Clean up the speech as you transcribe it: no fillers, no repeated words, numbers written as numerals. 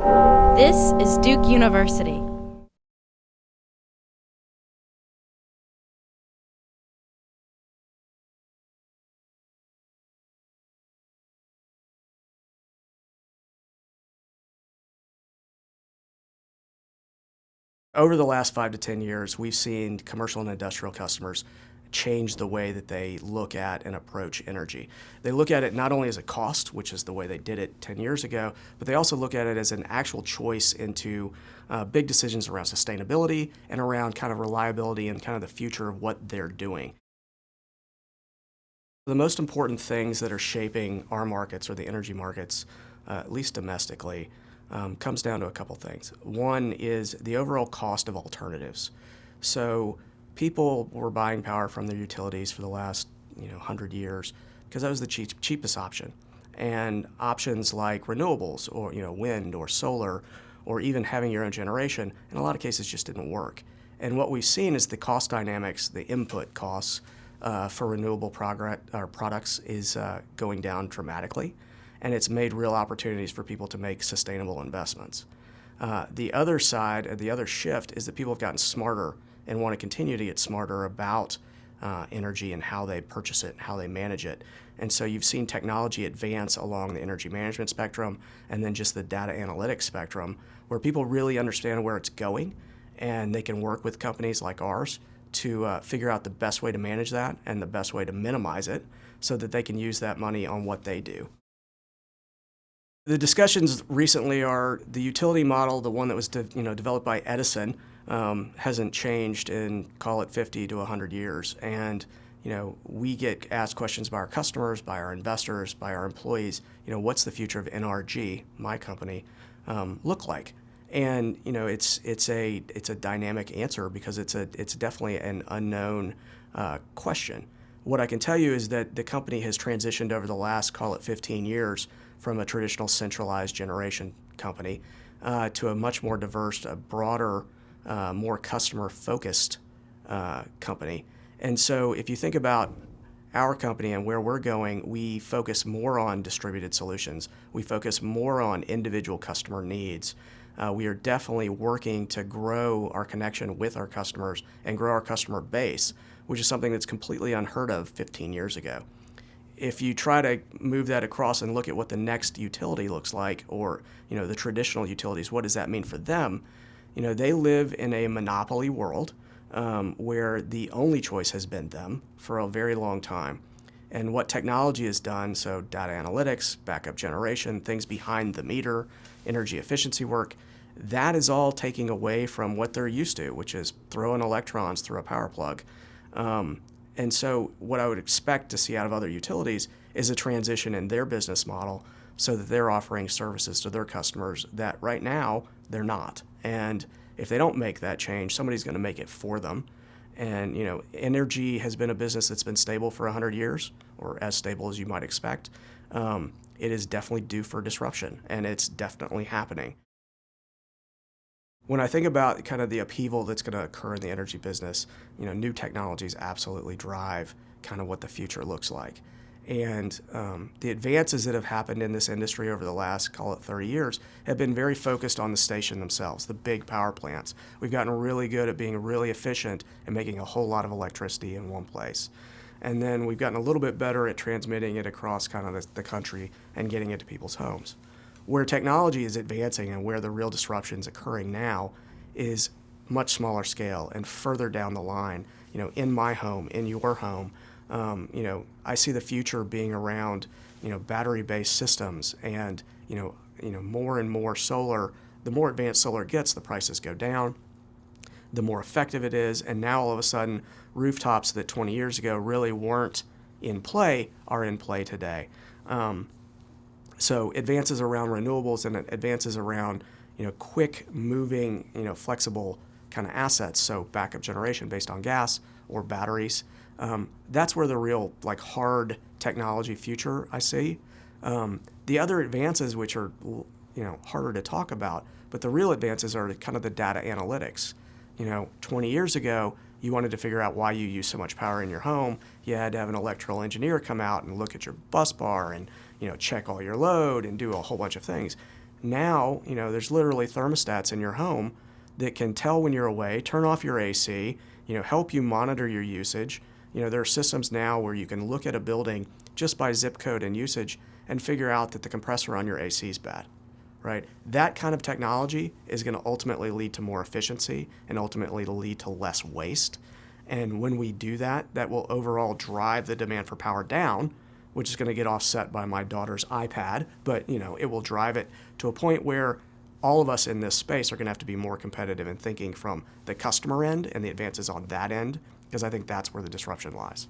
This is Duke University. Over the last 5 to 10 years, we've seen commercial and industrial customers change the way that they look at and approach energy. They look at it not only as a cost, which is the way they did it 10 years ago, but they also look at it as an actual choice into big decisions around sustainability and around kind of reliability and kind of the future of what they're doing. The most important things that are shaping our markets or the energy markets, at least domestically, comes down to a couple things. One is the overall cost of alternatives. So people were buying power from their utilities for the last 100 years because that was the cheapest option. And options like renewables or wind or solar or even having your own generation, in a lot of cases just didn't work. And what we've seen is the cost dynamics, the input costs for renewable products is going down dramatically, and it's made real opportunities for people to make sustainable investments. The other side, the other shift, is that people have gotten smarter and want to continue to get smarter about energy and how they purchase it, how they manage it. And so you've seen technology advance along the energy management spectrum and then just the data analytics spectrum, where people really understand where it's going, and they can work with companies like ours to figure out the best way to manage that and the best way to minimize it so that they can use that money on what they do. The discussions recently are the utility model, the one that was developed by Edison, hasn't changed in, call it 50 to 100 years. And we get asked questions by our customers, by our investors, by our employees, what's the future of NRG, my company, look like? And it's a dynamic answer because it's definitely an unknown question. What I can tell you is that the company has transitioned over the last, call it 15 years, from a traditional centralized generation company to a much more diverse, broader, more customer-focused company. And so if you think about our company and where we're going, we focus more on distributed solutions. We focus more on individual customer needs. We are definitely working to grow our connection with our customers and grow our customer base, which is something that's completely unheard of 15 years ago. If you try to move that across and look at what the next utility looks like, or the traditional utilities, what does that mean for them? They live in a monopoly world where the only choice has been them for a very long time. And what technology has done, so data analytics, backup generation, things behind the meter, energy efficiency work, that is all taking away from what they're used to, which is throwing electrons through a power plug. And so what I would expect to see out of other utilities is a transition in their business model so that they're offering services to their customers that right now they're not. And if they don't make that change, somebody's going to make it for them. And energy has been a business that's been stable for 100 years, or as stable as you might expect. It is definitely due for disruption, and it's definitely happening. When I think about kind of the upheaval that's going to occur in the energy business, new technologies absolutely drive kind of what the future looks like. And the advances that have happened in this industry over the last, call it 30 years, have been very focused on the station themselves, the big power plants. We've gotten really good at being really efficient and making a whole lot of electricity in one place. And then we've gotten a little bit better at transmitting it across kind of the country and getting it to people's homes. Where technology is advancing and where the real disruption is occurring now is much smaller scale and further down the line, in my home, in your home. I see the future being around, battery-based systems and, more and more solar. The more advanced solar gets, the prices go down, the more effective it is, and now all of a sudden, rooftops that 20 years ago really weren't in play are in play today. So advances around renewables and advances around, quick moving, flexible kind of assets, so backup generation based on gas or batteries, that's where the real hard technology future I see. The other advances, which are harder to talk about, but the real advances are kind of the data analytics. 20 years ago, you wanted to figure out why you use so much power in your home. You had to have an electrical engineer come out and look at your bus bar and check all your load and do a whole bunch of things. Now, there's literally thermostats in your home that can tell when you're away, turn off your AC, help you monitor your usage. There are systems now where you can look at a building just by zip code and usage and figure out that the compressor on your AC is bad, right? That kind of technology is going to ultimately lead to more efficiency and ultimately to lead to less waste. And when we do that, that will overall drive the demand for power down, which is going to get offset by my daughter's iPad, but it will drive it to a point where all of us in this space are going to have to be more competitive in thinking from the customer end and the advances on that end, because I think that's where the disruption lies.